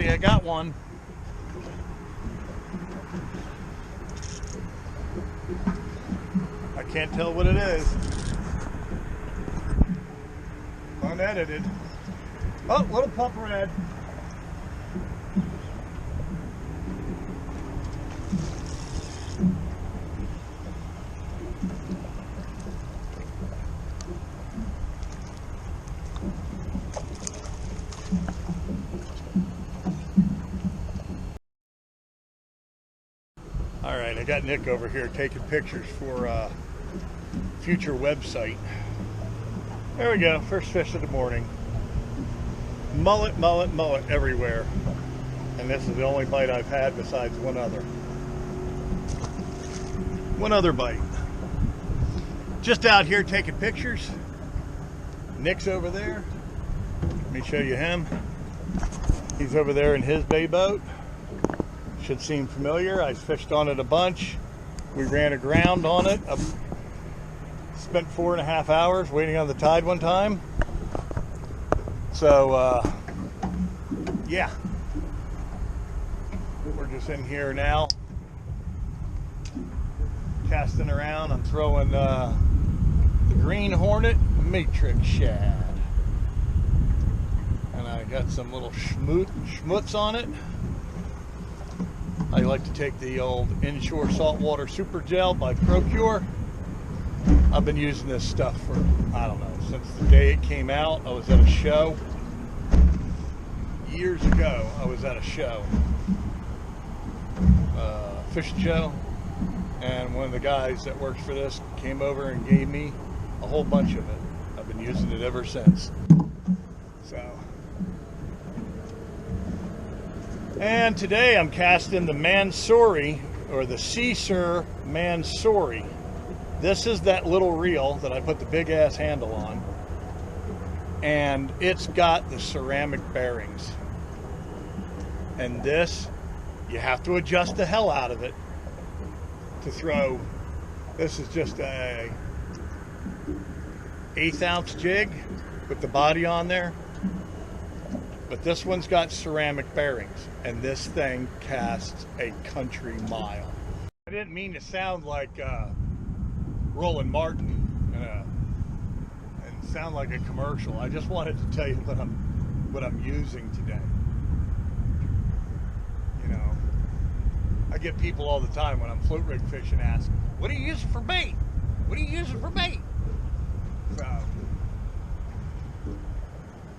Okay, I got one. I can't tell what it is. Unedited. Oh, little pup red. All right, I got Nick over here taking pictures for a future website. There we go, first fish of the morning. Mullet, mullet, mullet everywhere. And this is the only bite I've had besides one other. One other bite. Just out here taking pictures. Nick's over there. Let me show you him. He's over there in his bay boat. Should seem familiar. I fished on it a bunch. We ran aground on it. Spent 4.5 hours waiting on the tide one time. So, yeah. We're just in here now, casting around. I'm throwing the green hornet matrix shad. And I got some little schmutz on it. I like to take the old inshore saltwater super gel by Procure. I've been using this stuff for, I don't know, since the day it came out. I was at a show. Years ago, I was at a show. Fishing show. And one of the guys that works for this came over and gave me a whole bunch of it. I've been using it ever since. So. And today I'm casting the Mansouri, or the Caesar Mansouri. This is that little reel that I put the big ass handle on. And it's got the ceramic bearings. And this, you have to adjust the hell out of it to throw. This is just a 1/8 ounce jig with the body on there. But this one's got ceramic bearings, and this thing casts a country mile. I didn't mean to sound like Roland Martin and sound like a commercial. I just wanted to tell you what I'm using today. You know, I get people all the time when I'm float rig fishing ask, "What are you using for bait? What are you using for bait?" So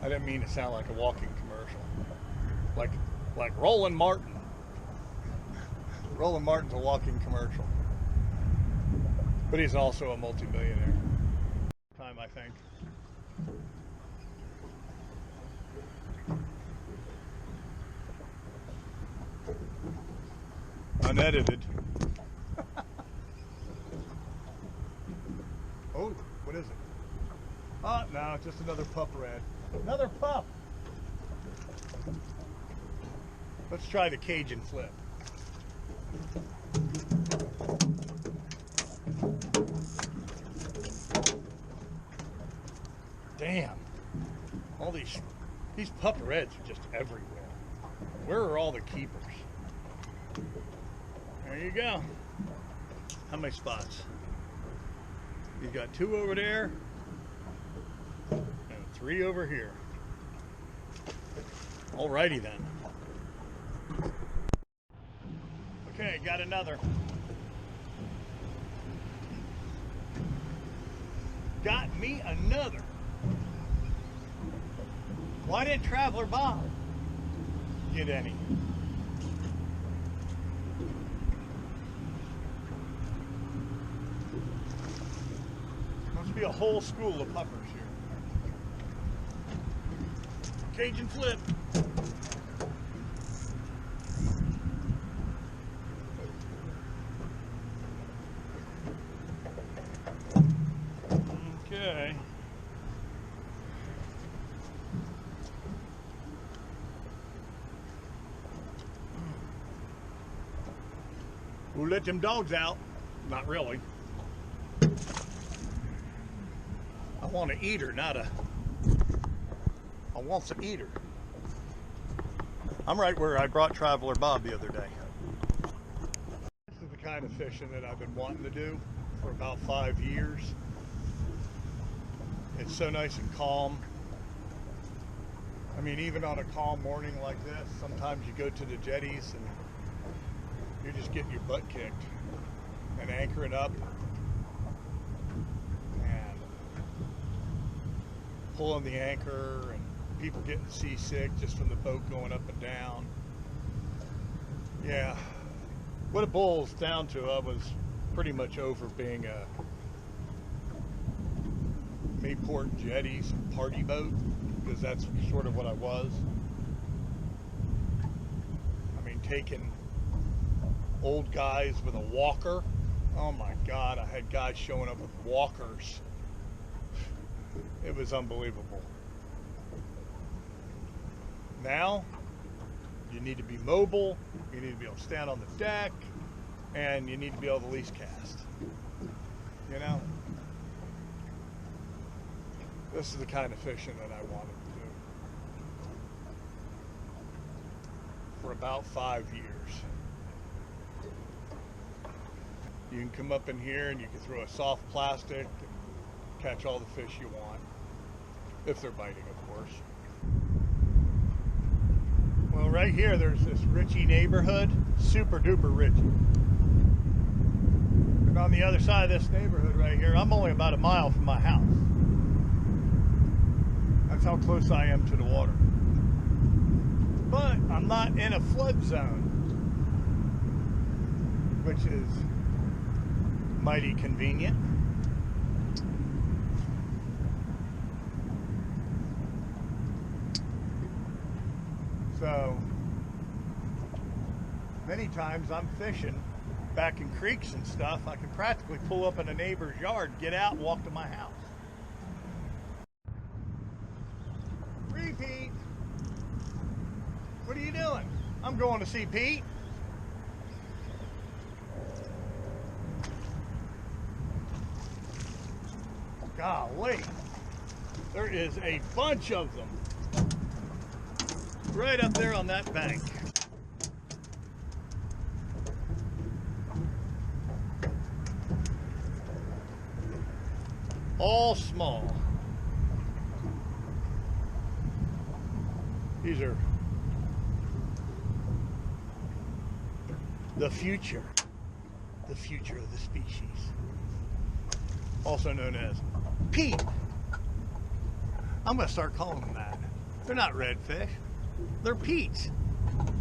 I didn't mean to sound like a walking commercial, like Roland Martin. Roland Martin's a walking commercial, but he's also a multi-millionaire. Time, I think. Unedited. Oh, what is it? Oh, no, it's just another pup red. Another pup. Let's try the Cajun flip. Damn. All these pup reds are just everywhere. Where are all the keepers? There you go. How many spots? You've got 2 over there and 3 over here. Alrighty then. Okay, got another. Got me another. Why didn't Traveler Bob get any? Must be a whole school of puppers here. Cajun flip. Okay. We'll let them dogs out. Not really. I want an eater, not a... I want to eat her. I'm right where I brought Traveler Bob the other day. This is the kind of fishing that I've been wanting to do for about 5 years. It's so nice and calm. I mean, even on a calm morning like this, sometimes you go to the jetties and you're just getting your butt kicked and anchoring up and pulling the anchor, and people getting seasick just from the boat going up and down. Yeah, what it boils down to, I was pretty much over being a Mayport jetties party boat, because that's sort of what I was. I mean, taking old guys with a walker. Oh my God, I had guys showing up with walkers. It was unbelievable. Now, you need to be mobile, you need to be able to stand on the deck, and you need to be able to least cast. You know? This is the kind of fishing that I wanted to do for about 5 years. You can come up in here and you can throw a soft plastic and catch all the fish you want, if they're biting, of course. Well, right here there's this Ritchie neighborhood, super duper Ritchie. And on the other side of this neighborhood right here, I'm only about a mile from my house. That's how close I am to the water. But I'm not in a flood zone, which is mighty convenient. So many times I'm fishing back in creeks and stuff, I can practically pull up in a neighbor's yard, get out, and walk to my house. Pete, what are you doing? I'm going to see Pete. Golly, there is a bunch of them right up there on that bank. All small. These are the future of the species, also known as Pete. I'm going to start calling them that. They're not redfish, they're Pete's.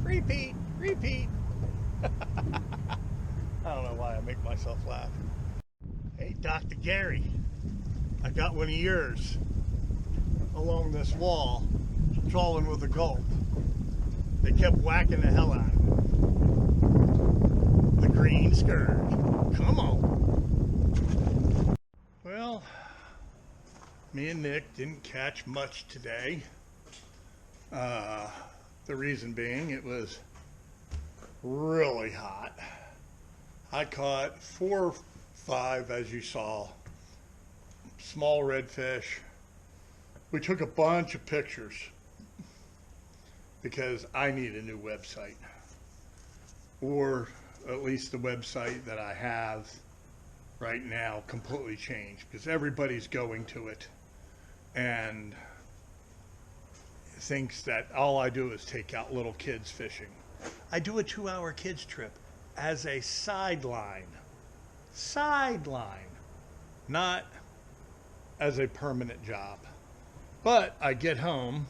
Repeat, repeat. I don't know why I make myself laugh. Hey, Dr. Gary, I got one of yours along this wall, trawling with a gulp. They kept whacking the hell out of it. The green scourge. Come on. Well, me and Nick didn't catch much today. The reason being, it was really hot. I caught 4 or 5, as you saw, small redfish. We took a bunch of pictures because I need a new website, or at least the website that I have right now completely changed, because everybody's going to it and thinks that all I do is take out little kids fishing. I do a 2-hour kids trip as a sideline, not as a permanent job. But I get home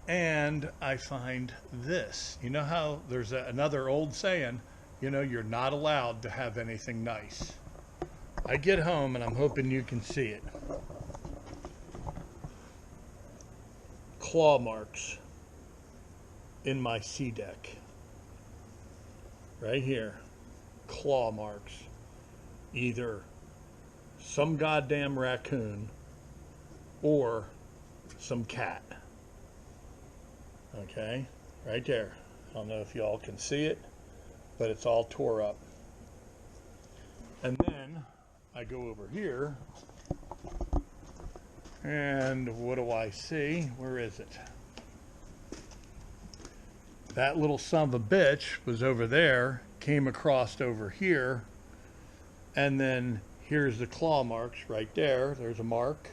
and I find this. You know how there's another old saying, you know, you're not allowed to have anything nice. I get home and I'm hoping you can see it. Claw marks in my sea deck. Right here. Claw marks. Either some goddamn raccoon or some cat. Okay, right there. I don't know if y'all can see it, but it's all tore up. And then I go over here, and what do I see? Where is it? That little son of a bitch was over there, came across over here, and then here's the claw marks right there. There's a mark.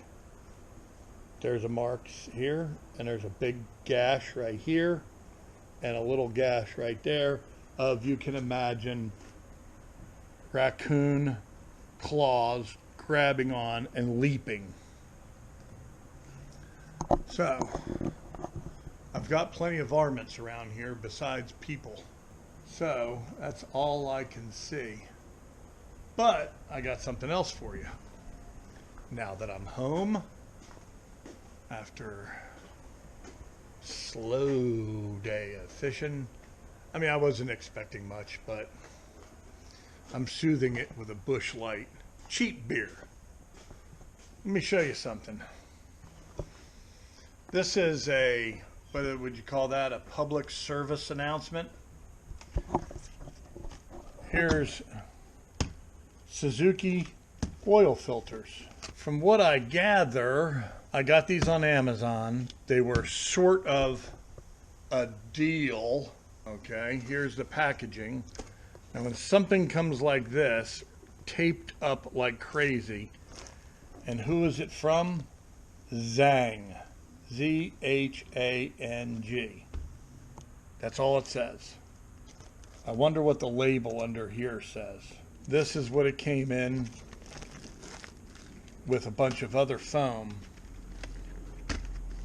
There's a mark here, and there's a big gash right here, and a little gash right there of, you can imagine, raccoon claws grabbing on and leaping. So, I've got plenty of varmints around here besides people. So, that's all I can see. But, I got something else for you. Now that I'm home, after a slow day of fishing, I mean, I wasn't expecting much, but I'm soothing it with a Busch Light cheap beer. Let me show you something. This is a, what would you call that, a public service announcement? Here's Suzuki oil filters. From what I gather, I got these on Amazon. They were sort of a deal. Okay, here's the packaging. And when something comes like this, taped up like crazy, and who is it from? Zhang. Z-H-A-N-G. That's all it says. I wonder what the label under here says. This is what it came in with a bunch of other foam.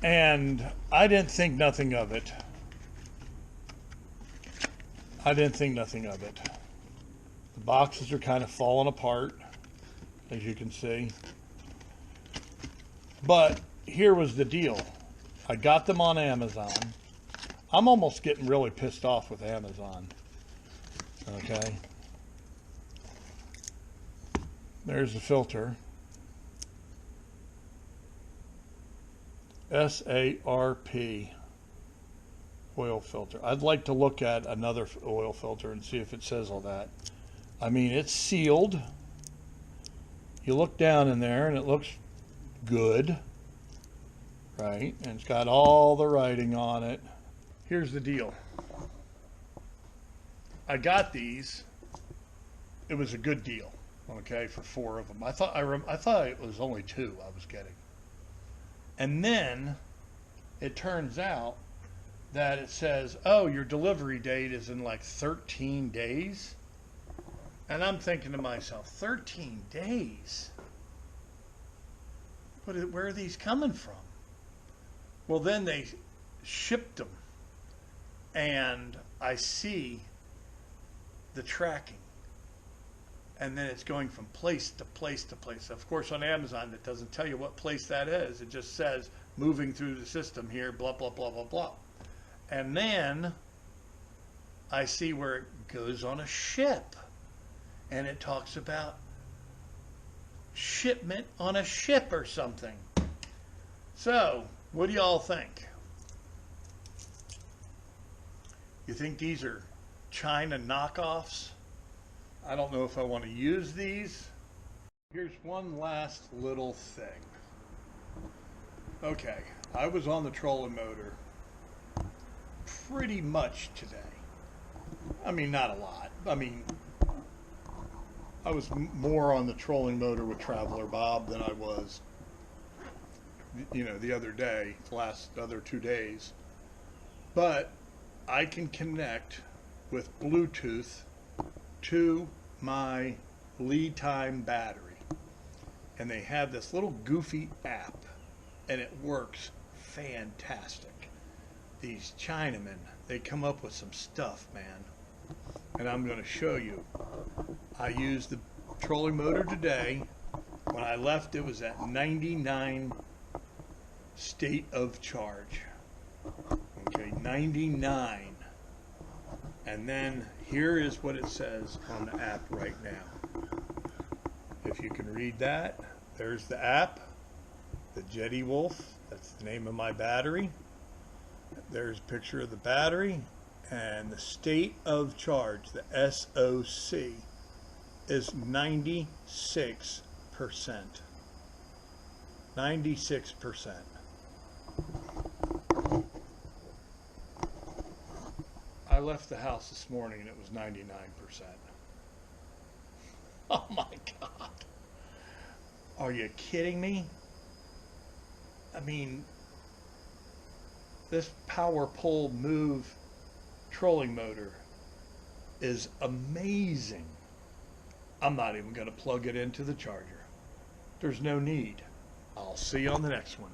And I didn't think nothing of it. I didn't think nothing of it. The boxes are kind of falling apart, as you can see. But here was the deal. I got them on Amazon. I'm almost getting really pissed off with Amazon. Okay. There's the filter. S-A-R-P oil filter. I'd like to look at another oil filter and see if it says all that. I mean, it's sealed. You look down in there and it looks good, right? And it's got all the writing on it. Here's the deal. I got these. It was a good deal, okay, for 4 of them. I thought it was only 2 I was getting. And then it turns out that it says, oh, your delivery date is in like 13 days. And I'm thinking to myself, 13 days? Where are these coming from? Well, then they shipped them. And I see the tracking. And then it's going from place to place to place. Of course, on Amazon, it doesn't tell you what place that is. It just says, moving through the system here, blah, blah, blah, blah, blah. And then I see where it goes on a ship. And it talks about shipment on a ship or something. So, what do y'all think? You think these are China knockoffs? I don't know if I want to use these. Here's one last little thing. Okay, I was on the trolling motor pretty much today. I mean, not a lot. I mean, I was more on the trolling motor with Traveler Bob than I was, you know, the other day, other 2 days. But I can connect with Bluetooth to my lead time battery. And they have this little goofy app, and it works fantastic. These Chinamen, they come up with some stuff, man. And I'm going to show you. I used the trolling motor today. When I left, it was at 99 state of charge. Okay, 99. And then here is what it says on the app right now. If you can read that, there's the app, the JETTYWOLF, that's the name of my battery. There's a picture of the battery, and the state of charge, the SOC, is 96%. 96%. left the house this morning and it was 99%. Oh my God. Are you kidding me? I mean, this power pull move trolling motor is amazing. I'm not even going to plug it into the charger. There's no need. I'll see you on the next one.